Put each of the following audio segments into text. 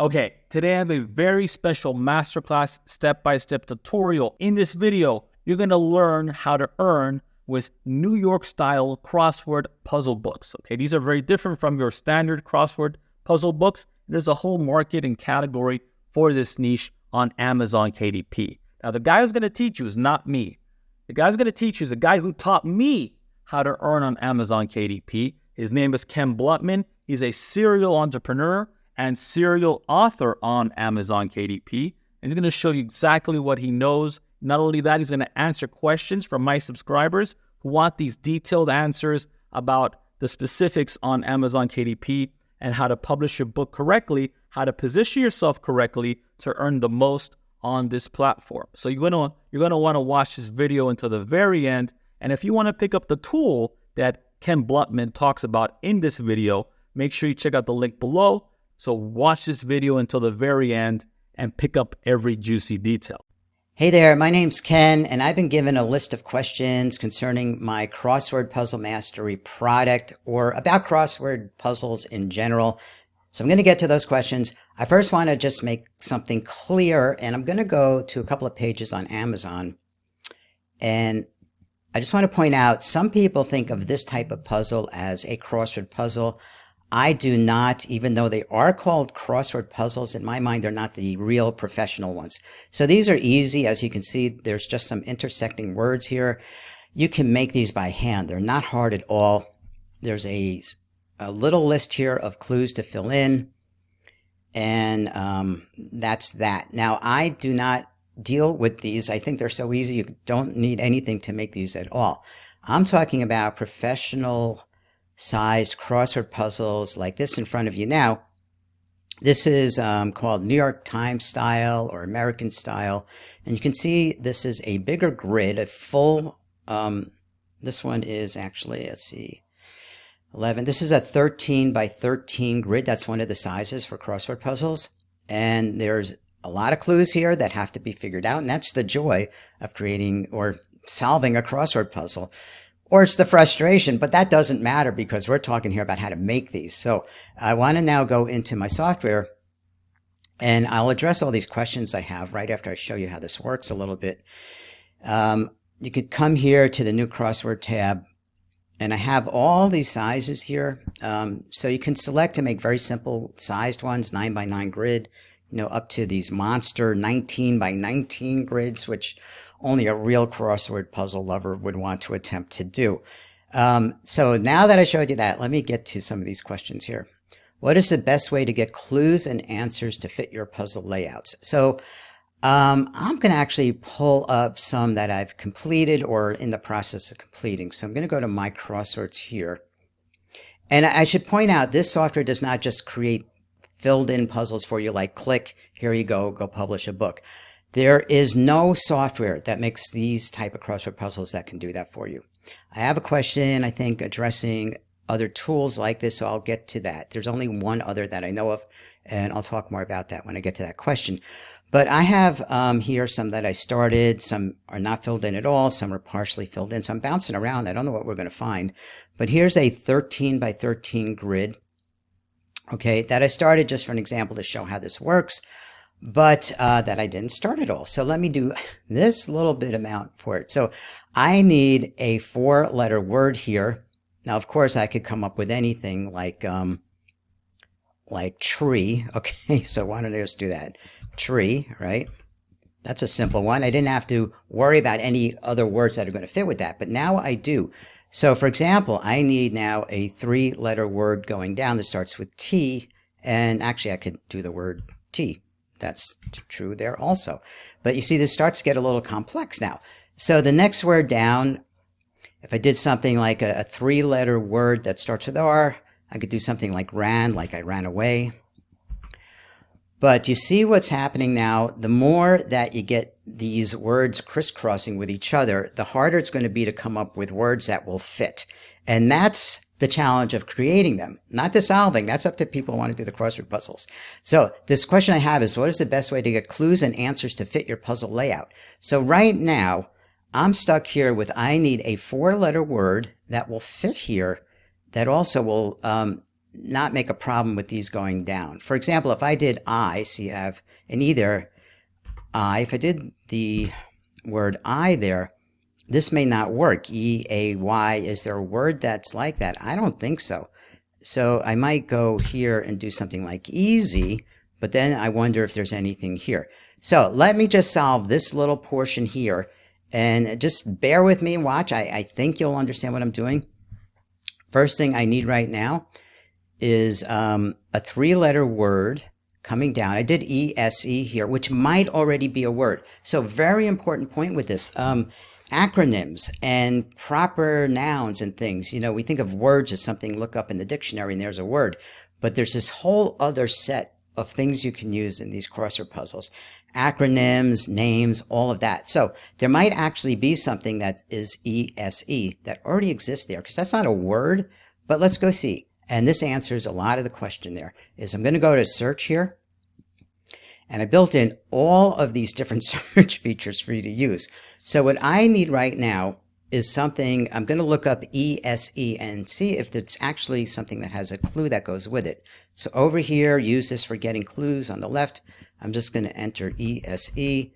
Okay, today I have a very special masterclass step-by-step tutorial. In this video, you're going to learn how to earn with New York-style crossword puzzle books. Okay, these are very different from your standard crossword puzzle books. There's a whole market and category for this niche on Amazon KDP. Now, the guy who's going to teach you is not me. The guy who's going to teach you is the guy who taught me how to earn on Amazon KDP. His name is Ken Blutman. He's a serial entrepreneur and serial author on Amazon KDP. And he's going to show you exactly what he knows. Not only that, he's going to answer questions from my subscribers who want these detailed answers about the specifics on Amazon KDP and how to publish your book correctly, how to position yourself correctly to earn the most on this platform. So you're going to want to watch this video until the very end. And if you want to pick up the tool that Ken Blutman talks about in this video, make sure you check out the link below. So watch this video until the very end and pick up every juicy detail. Hey there, my name's Ken, and I've been given a list of questions concerning my Crossword Puzzle Mastery product or about crossword puzzles in general. So I'm going to get to those questions. I first want to just make something clear, and I'm going to go to a couple of pages on Amazon. And I just want to point out, some people think of this type of puzzle as a crossword puzzle. I do not, even though they are called crossword puzzles. In my mind, they're not the real professional ones. So these are easy. As you can see, there's just some intersecting words here. You can make these by hand. They're not hard at all. There's a little list here of clues to fill in. And that's that. Now, I do not deal with these. I think they're so easy. You don't need anything to make these at all. I'm talking about professional sized crossword puzzles like this in front of you now. This is called New York Times style or American style, and you can see this is a bigger grid, a full this one is actually, let's see, 11. This is a 13 by 13 grid. That's one of the sizes for crossword puzzles, and there's a lot of clues here that have to be figured out, and that's the joy of creating or solving a crossword puzzle. Or it's the frustration, but that doesn't matter because we're talking here about how to make these. So I want to now go into my software, and I'll address all these questions I have right after I show you how this works a little bit. You could come here to the new crossword tab, and I have all these sizes here. So you can select to make very simple sized ones, 9 by 9 grid, up to these monster 19 by 19 grids, which only a real crossword puzzle lover would want to attempt to do. So now that I showed you that, let me get to some of these questions here. What is the best way to get clues and answers to fit your puzzle layouts? So I'm going to actually pull up some that I've completed or in the process of completing. So I'm going to go to My Crosswords here. And I should point out, this software does not just create filled in puzzles for you like click, here you go publish a book. There is no software that makes these type of crossword puzzles that can do that for you. I have a question, I think, addressing other tools like this, so I'll get to that. There's only one other that I know of, and I'll talk more about that when I get to that question. But I have here some that I started, some are not filled in at all, some are partially filled in, so I'm bouncing around. I don't know what we're going to find. But here's a 13 by 13 grid, okay, that I started just for an example to show how this works. But that I didn't start at all. So let me do this little bit amount for it. So I need a 4-letter word here. Now, of course, I could come up with anything like tree. Okay, so why don't I just do that? Tree, right? That's a simple one. I didn't have to worry about any other words that are going to fit with that, but now I do. So, for example, I need now a 3-letter word going down that starts with T, and actually I could do the word T. That's true there also. But you see, this starts to get a little complex now. So the next word down, if I did something like a 3-letter word that starts with R, I could do something like ran, like I ran away. But you see what's happening now. The more that you get these words crisscrossing with each other, the harder it's going to be to come up with words that will fit. And that's the challenge of creating them, not the solving. That's up to people who want to do the crossword puzzles. So this question I have is, what is the best way to get clues and answers to fit your puzzle layout? So right now, I'm stuck here with, I need a 4-letter word that will fit here, that also will not make a problem with these going down. For example, if I did I, so you have an E there, I, if I did the word I there, this may not work. E-A-Y, is there a word that's like that? I don't think so. So I might go here and do something like easy, but then I wonder if there's anything here. So let me just solve this little portion here, and just bear with me and watch. I think you'll understand what I'm doing. First thing I need right now is a 3-letter word coming down. I did E-S-E here, which might already be a word. So very important point with this. Acronyms and proper nouns and things. You know, we think of words as something, look up in the dictionary and there's a word. But there's this whole other set of things you can use in these crossword puzzles. Acronyms, names, all of that. So there might actually be something that is E-S-E that already exists there, because that's not a word, but let's go see. And this answers a lot of the question there. Is I'm going to go to search here, and I built in all of these different search features for you to use. So what I need right now is something, I'm going to look up ESE and see if it's actually something that has a clue that goes with it. So over here, use this for getting clues on the left. I'm just going to enter ESE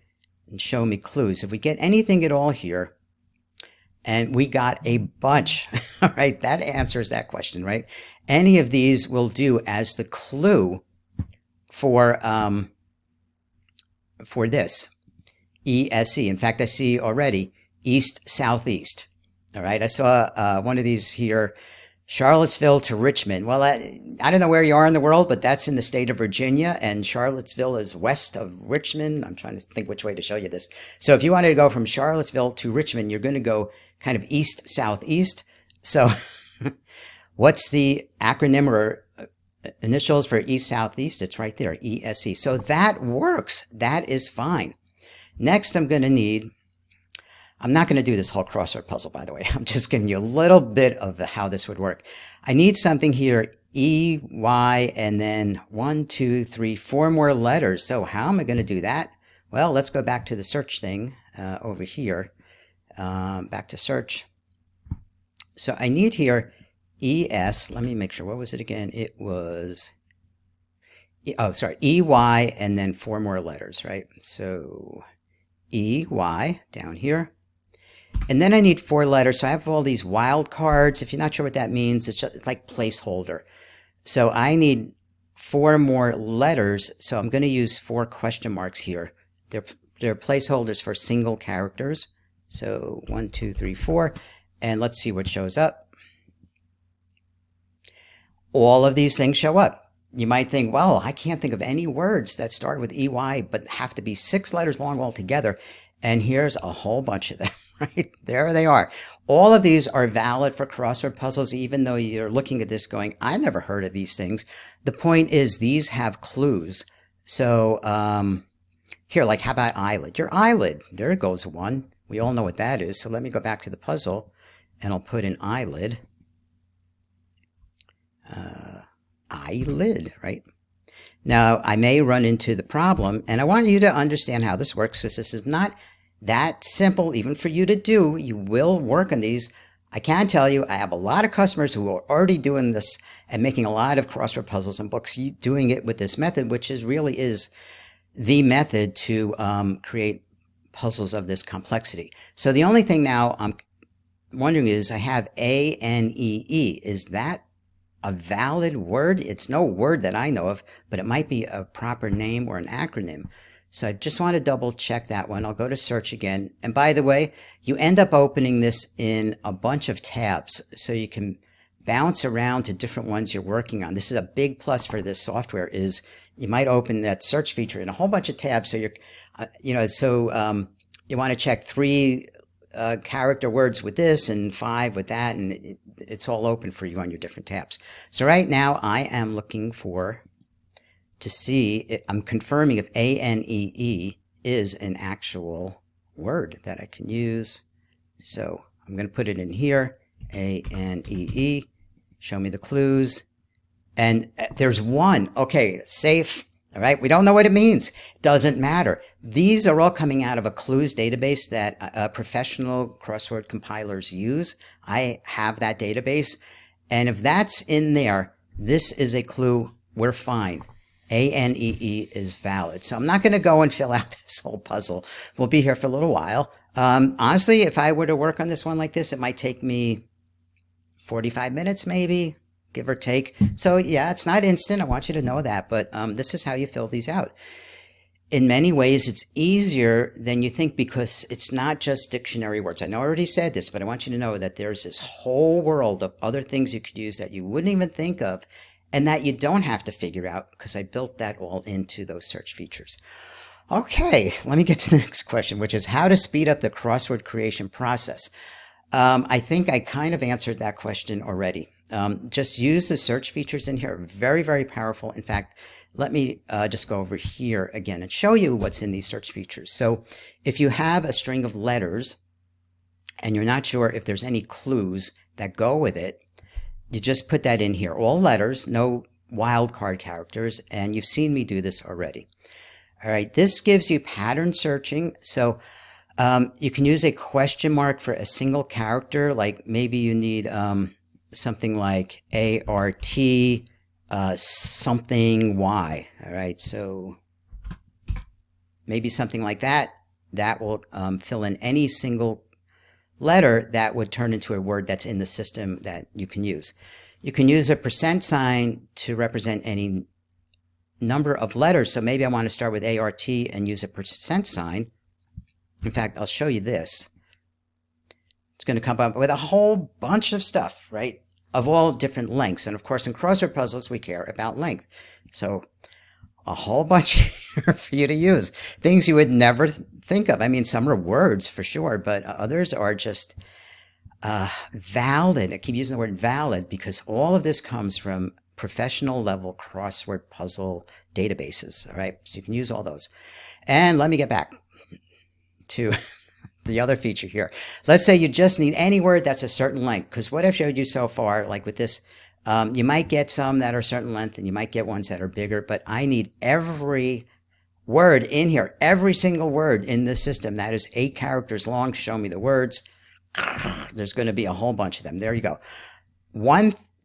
and show me clues. If we get anything at all here, and we got a bunch, all right, that answers that question, right? Any of these will do as the clue for this, ESE. In fact, I see already east, southeast. All right, I saw one of these here, Charlottesville to Richmond. Well, I don't know where you are in the world, but that's in the state of Virginia, and Charlottesville is west of Richmond. I'm trying to think which way to show you this. So if you wanted to go from Charlottesville to Richmond, you're going to go kind of east, southeast. So what's the acronym or initials for east, southeast? It's right there, ESE. So that works. That is fine. Next, I'm going to need, I'm not going to do this whole crossword puzzle, by the way. I'm just giving you a little bit of how this would work. I need something here, E, Y, and then 1, 2, 3, 4 more letters. So how am I going to do that? Well, let's go back to the search thing over here. Back to search. So I need here ES. Let me make sure. What was it again? It was, EY, and then 4 more letters, right? So EY down here. And then I need 4 letters. So I have all these wild cards. If you're not sure what that means, it's like placeholder. So I need 4 more letters. So I'm going to use 4 question marks here. They're placeholders for single characters. So 1, 2, 3, 4. And let's see what shows up. All of these things show up. You might think, well, I can't think of any words that start with EY, but have to be 6 letters long altogether. And here's a whole bunch of them, right? There they are. All of these are valid for crossword puzzles, even though you're looking at this going, I never heard of these things. The point is these have clues. So here, like how about eyelid? Your eyelid, there goes one. We all know what that is. So let me go back to the puzzle, and I'll put in eyelid. Eyelid, right? Now, I may run into the problem, and I want you to understand how this works, because this is not that simple even for you to do. You will work on these. I can tell you, I have a lot of customers who are already doing this and making a lot of crossword puzzles and books, doing it with this method, which really is the method to create puzzles of this complexity. So the only thing now I'm wondering is, I have A-N-E-E. Is that a valid word? It's no word that I know of, but it might be a proper name or an acronym. So I just want to double check that one. I'll go to search again. And by the way, you end up opening this in a bunch of tabs, so you can bounce around to different ones you're working on. This is a big plus for this software, is you might open that search feature in a whole bunch of tabs. So you're, you want to check 3 character words with this and 5 with that, and it's all open for you on your different tabs. So right now I am looking to see, I'm confirming if A-N-E-E is an actual word that I can use. So I'm going to put it in here, A-N-E-E, show me the clues. And there's one. Okay, safe. All right, we don't know what it means. Doesn't matter. These are all coming out of a clues database that professional crossword compilers use. I have that database. And if that's in there, This is a clue. We're fine. ANEE is valid. So I'm not going to go and fill out this whole puzzle. We'll be here for a little while. Honestly, if I were to work on this one like this, it might take me 45 minutes maybe, give or take. So yeah, it's not instant. I want you to know that. But this is how you fill these out. In many ways, it's easier than you think because it's not just dictionary words. I know I already said this, but I want you to know that there's this whole world of other things you could use that you wouldn't even think of and that you don't have to figure out because I built that all into those search features. Okay, let me get to the next question, which is how to speed up the crossword creation process. I think I kind of answered that question already. Just use the search features in here. Very, very powerful. In fact, let me just go over here again and show you what's in these search features. So if you have a string of letters and you're not sure if there's any clues that go with it, you just put that in here. All letters, no wildcard characters, and you've seen me do this already. All right, this gives you pattern searching. So you can use a question mark for a single character, like maybe you need something like ART something Y. All right, so maybe something like that. That will fill in any single letter that would turn into a word that's in the system that you can use. You can use a percent sign to represent any number of letters. So maybe I want to start with ART and use a percent sign. In fact, I'll show you this. It's going to come up with a whole bunch of stuff, right? Of all different lengths. And of course, in crossword puzzles, we care about length. So a whole bunch here for you to use. Things you would never think of. I mean, some are words for sure, but others are just valid. I keep using the word valid because all of this comes from professional level crossword puzzle databases. All right, so you can use all those. And let me get back to the other feature here. Let's say you just need any word that's a certain length, because what I've showed you so far, like with this, you might get some that are a certain length and you might get ones that are bigger, but I need every word in here, every single word in this system that is 8 characters long. Show me the words. There's going to be a whole bunch of them. There you go.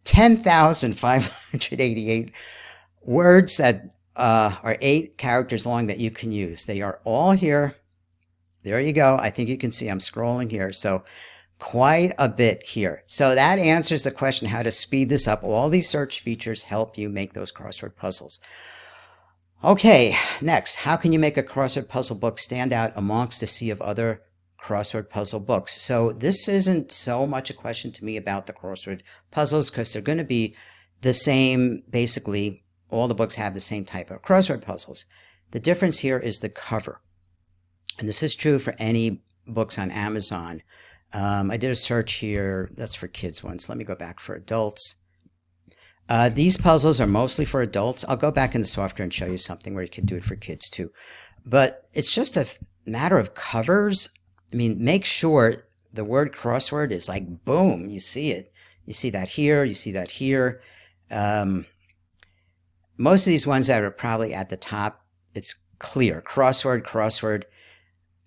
10,588 words that are 8 characters long that you can use. They are all here. There you go. I think you can see I'm scrolling here. So quite a bit here. So that answers the question how to speed this up. All these search features help you make those crossword puzzles. Okay, next, how can you make a crossword puzzle book stand out amongst a sea of other crossword puzzle books? So this isn't so much a question to me about the crossword puzzles because they're going to be the same. Basically, all the books have the same type of crossword puzzles. The difference here is the cover. And this is true for any books on Amazon. I did a search here. That's for kids ones. Let me go back for adults. These puzzles are mostly for adults. I'll go back in the software and show you something where you can do it for kids too. But it's just a matter of covers. I mean, make sure the word crossword is like, boom, you see it. You see that here. You see that here. Most of these ones that are probably at the top, it's clear. Crossword, crossword.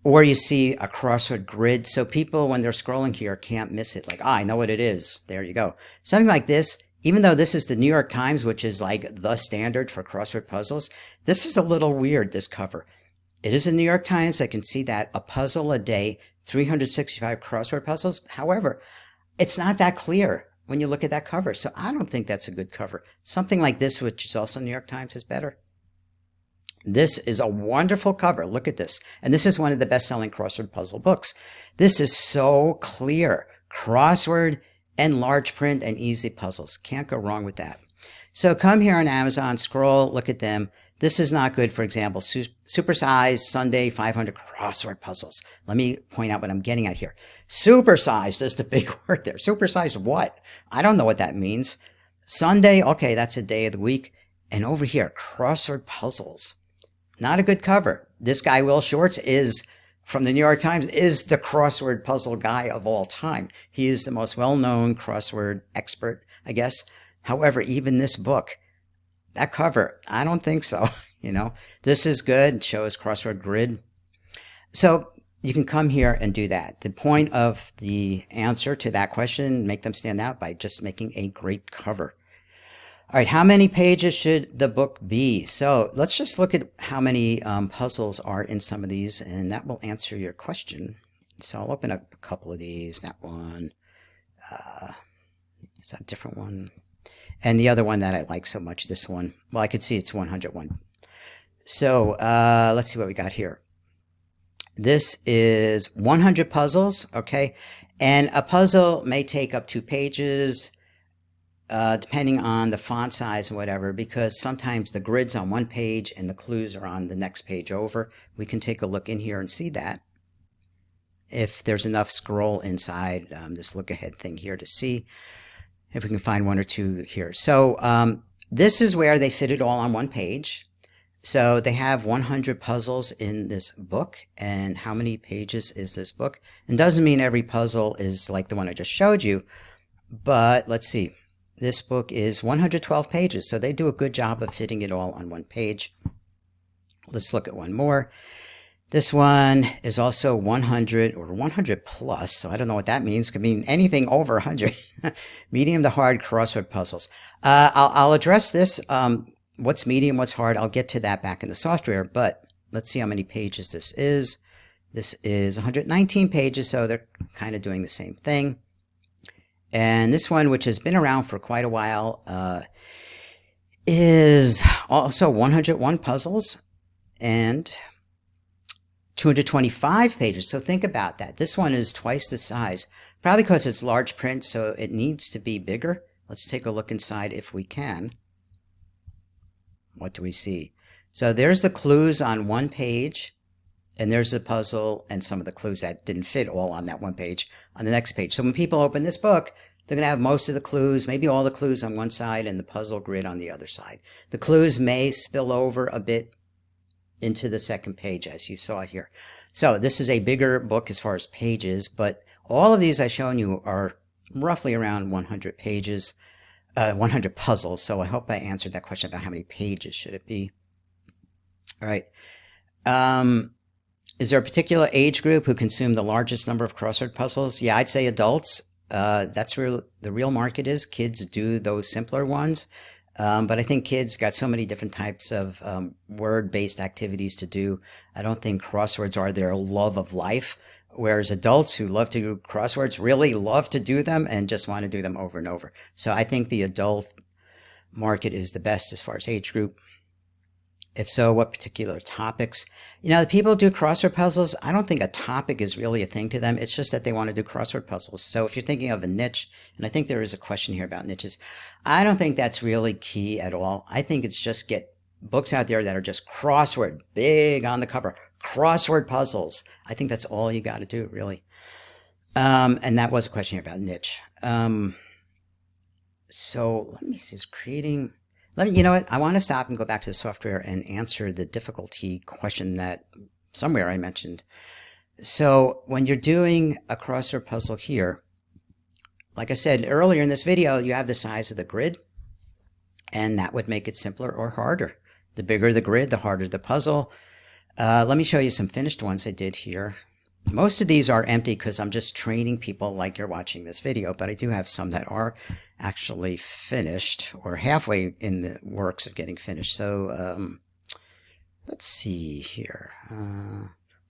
Or you see a crossword grid. So people, when they're scrolling here, can't miss it. Like, I know what it is. There you go. Something like this. Even though this is the New York Times, which is like the standard for crossword puzzles, this is a little weird, this cover. It is the New York Times. I can see that. A puzzle a day, 365 crossword puzzles. However, it's not that clear when you look at that cover. So I don't think that's a good cover. Something like this, which is also New York Times, is better. This is a wonderful cover. Look at this. And this is one of the best-selling crossword puzzle books. This is so clear. Crossword and large print and easy puzzles. Can't go wrong with that. So come here on Amazon, scroll, look at them. This is not good, for example, supersized Sunday 500 crossword puzzles. Let me point out what I'm getting at here. Supersized is the big word there. Supersized what? I don't know what that means. Sunday, okay, that's a day of the week. And over here, crossword puzzles. Not a good cover. This guy, Will Shortz, is from the New York Times, is the crossword puzzle guy of all time. He is the most well-known crossword expert, I guess. However, even this book, that cover, I don't think so. You know, this is good. It shows crossword grid. So you can come here and do that. The point of the answer to that question, make them stand out by just making a great cover. All right, how many pages should the book be? So let's just look at how many puzzles are in some of these, and that will answer your question. So I'll open up a couple of these. That one, is that a different one? And the other one that I like so much, this one. Well, I could see it's 101. So let's see what we got here. This is 100 puzzles, okay? And a puzzle may take up 2 pages, depending on the font size and whatever, because sometimes the grid's on one page and the clues are on the next page over. We can take a look in here and see that. If there's enough scroll inside this look ahead thing here to see if we can find 1 or 2 here. So this is where they fit it all on one page. So they have 100 puzzles in this book. And how many pages is this book? And doesn't mean every puzzle is like the one I just showed you, but let's see. This book is 112 pages, so they do a good job of fitting it all on one page. Let's look at one more. This one is also 100 or 100 plus, so I don't know what that means. It could mean anything over 100. Medium to hard crossword puzzles. I'll address this. What's medium, what's hard, I'll get to that back in the software, but let's see how many pages this is. This is 119 pages, so they're kind of doing the same thing. And this one, which has been around for quite a while, is also 101 puzzles and 225 pages. So think about that. This one is twice the size, probably because it's large print, so it needs to be bigger. Let's take a look inside if we can. What do we see? So there's the clues on one page, and there's the puzzle and some of the clues that didn't fit all on that one page on the next page. So when people open this book, they're going to have most of the clues, maybe all the clues on one side and the puzzle grid on the other side. The clues may spill over a bit into the second page, as you saw here. So this is a bigger book as far as pages, but all of these I've shown you are roughly around 100 pages. 100 puzzles. So I hope I answered that question about how many pages should it be. All right. Is there a particular age group who consume the largest number of crossword puzzles? Yeah, I'd say adults. That's where the real market is. Kids do those simpler ones. But I think kids got so many different types of word-based activities to do. I don't think crosswords are their love of life. Whereas adults who love to do crosswords really love to do them and just want to do them over and over. So I think the adult market is the best as far as age group. If so, what particular topics? You know, the people who do crossword puzzles, I don't think a topic is really a thing to them. It's just that they want to do crossword puzzles. So if you're thinking of a niche, and I think there is a question here about niches, I don't think that's really key at all. I think it's just get books out there that are just crossword, big on the cover, crossword puzzles. I think that's all you got to do, really. And that was a question here about niche. So let me see, is creating... you know what? I want to stop and go back to the software and answer the difficulty question that somewhere I mentioned. So when you're doing a crossword puzzle here, like I said earlier in this video, you have the size of the grid, and that would make it simpler or harder. The bigger the grid, the harder the puzzle. Let me show you some finished ones I did here. Most of these are empty because I'm just training people like you're watching this video, but I do have some that are actually finished or halfway in the works of getting finished. So let's see here.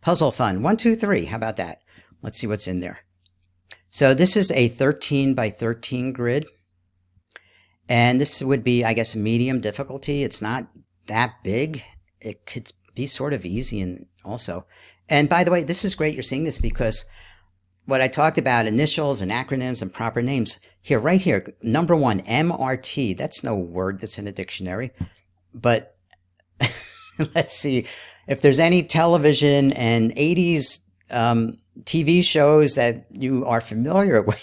Puzzle fun, 1, 2, 3. How about that? Let's see what's in there. So this is a 13 by 13 grid. And this would be, I guess, medium difficulty. It's not that big. It could be sort of easy and also. And by the way, this is great you're seeing this because what I talked about, initials and acronyms and proper names, here, right here, number 1, MRT. That's no word that's in a dictionary. But let's see, if there's any television and 80s TV shows that you are familiar with,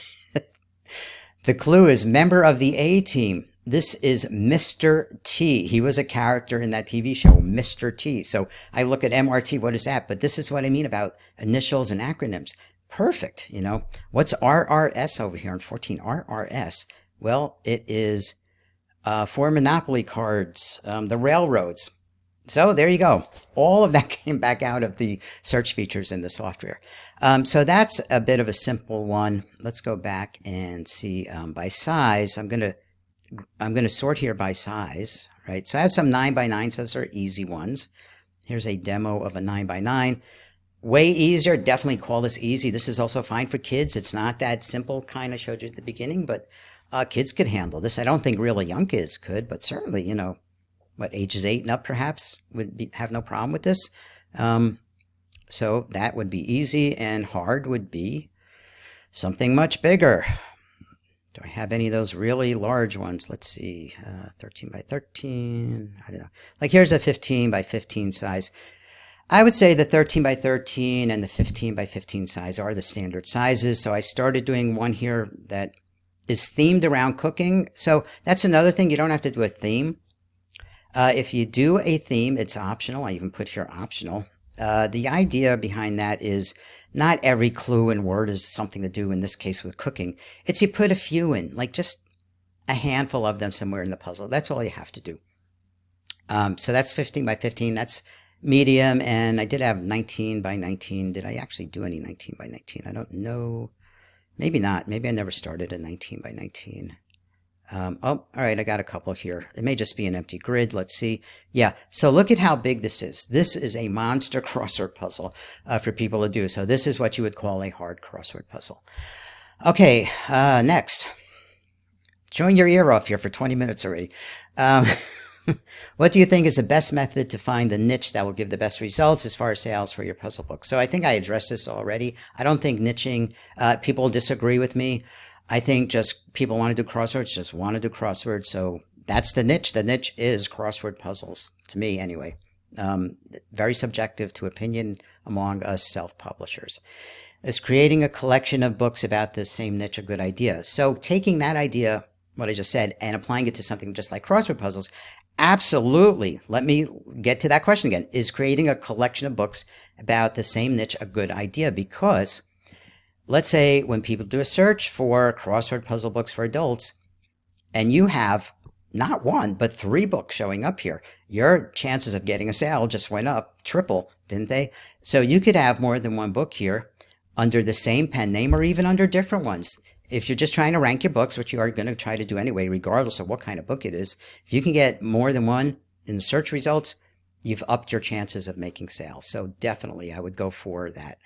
the clue is member of the A-team. This is Mr. T. He was a character in that TV show, Mr. T. So I look at MRT, what is that? But this is what I mean about initials and acronyms. Perfect, you know. What's RRS over here in 14? RRS. Well, it is for Monopoly cards, the railroads. So there you go. All of that came back out of the search features in the software. So that's a bit of a simple one. Let's go back and see by size. I'm going to I'm going to sort here by size, right? So I have some 9x9s, those are easy ones. Here's a demo of a 9x9. Way easier, definitely call this easy. This is also fine for kids. It's not that simple, kind of showed you at the beginning, but kids could handle this. I don't think really young kids could, but certainly, you know, what, ages 8 and up perhaps have no problem with this. So that would be easy, and hard would be something much bigger. Do I have any of those really large ones? Let's see, 13x13, I don't know. Like here's a 15x15 size. I would say the 13x13 and the 15x15 size are the standard sizes. So I started doing one here that is themed around cooking. So that's another thing. You don't have to do a theme. If you do a theme, it's optional. I even put here optional. The idea behind that is not every clue and word is something to do, in this case, with cooking. It's you put a few in, like just a handful of them somewhere in the puzzle. That's all you have to do. So that's 15x15. That's medium, and I did have 19x19. Did I actually do any 19x19? I don't know. Maybe not. Maybe I never started a 19x19. Oh, all right, I got a couple here. It may just be an empty grid. Let's see. Yeah, so look at how big this is. This is a monster crossword puzzle for people to do. So this is what you would call a hard crossword puzzle. Okay, next. Chewing your ear off here for 20 minutes already. What do you think is the best method to find the niche that will give the best results as far as sales for your puzzle book? So I think I addressed this already. I don't think niching, people disagree with me. I think just people want to do crosswords, just want to do crosswords. So that's the niche. The niche is crossword puzzles, to me anyway. Very subjective to opinion among us self-publishers. Is creating a collection of books about the same niche a good idea? So taking that idea, what I just said, and applying it to something just like crossword puzzles, absolutely. Let me get to that question again. Is creating a collection of books about the same niche a good idea? Because let's say when people do a search for crossword puzzle books for adults, and you have not one, but 3 books showing up here, your chances of getting a sale just went up triple, didn't they? So you could have more than one book here under the same pen name, or even under different ones. If you're just trying to rank your books, which you are going to try to do anyway, regardless of what kind of book it is, if you can get more than one in the search results, you've upped your chances of making sales. So definitely I would go for that.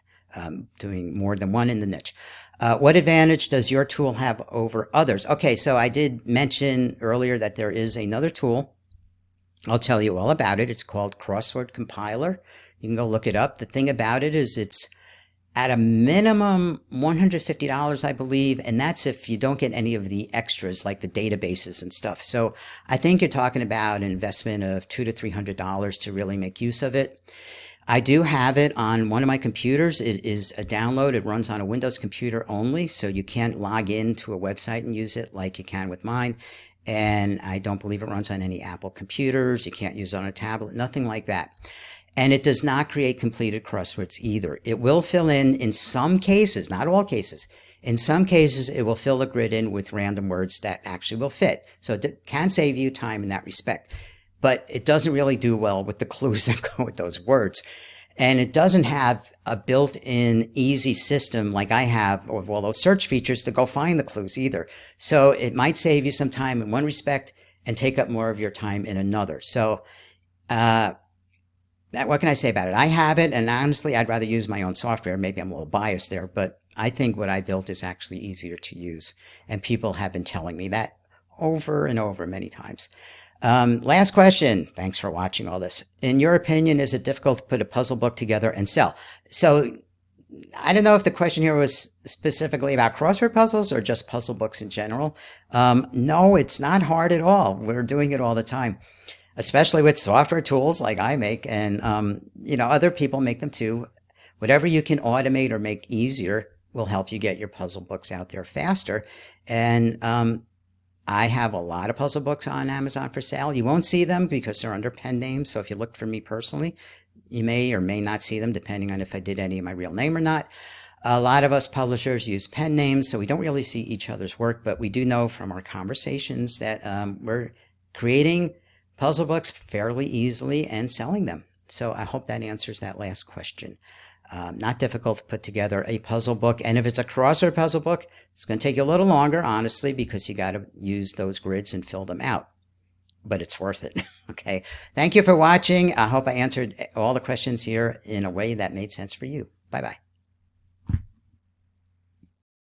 Doing more than one in the niche. What advantage does your tool have over others? Okay, so I did mention earlier that there is another tool. I'll tell you all about it. It's called Crossword Compiler. You can go look it up. The thing about it is it's at a minimum $150, I believe, and that's if you don't get any of the extras like the databases and stuff. So I think you're talking about an investment of $200 to $300 to really make use of it. I do have it on one of my computers. It is a download. It runs on a Windows computer only, so you can't log into a website and use it like you can with mine. And I don't believe it runs on any Apple computers. You can't use it on a tablet, nothing like that. And it does not create completed crosswords either. It will fill in some cases, not all cases. In some cases, it will fill the grid in with random words that actually will fit. So it can save you time in that respect. But it doesn't really do well with the clues that go with those words. And it doesn't have a built-in easy system like I have with all those search features to go find the clues either. So it might save you some time in one respect and take up more of your time in another. So what can I say about it? I have it, and honestly, I'd rather use my own software. Maybe I'm a little biased there, but I think what I built is actually easier to use. And people have been telling me that over and over many times. Last question. Thanks for watching all this. In your opinion, is it difficult to put a puzzle book together and sell? So I don't know if the question here was specifically about crossword puzzles or just puzzle books in general. No, it's not hard at all. We're doing it all the time, especially with software tools like I make, and other people make them too. Whatever you can automate or make easier will help you get your puzzle books out there faster. And I have a lot of puzzle books on Amazon for sale. You won't see them because they're under pen names. So if you look for me personally, you may or may not see them depending on if I did any of my real name or not. A lot of us publishers use pen names, so we don't really see each other's work, but we do know from our conversations that we're creating puzzle books fairly easily and selling them. So I hope that answers that last question. Not difficult to put together a puzzle book. And if it's a crossword puzzle book, it's going to take you a little longer, honestly, because you got to use those grids and fill them out. But it's worth it. Okay. Thank you for watching. I hope I answered all the questions here in a way that made sense for you. Bye-bye.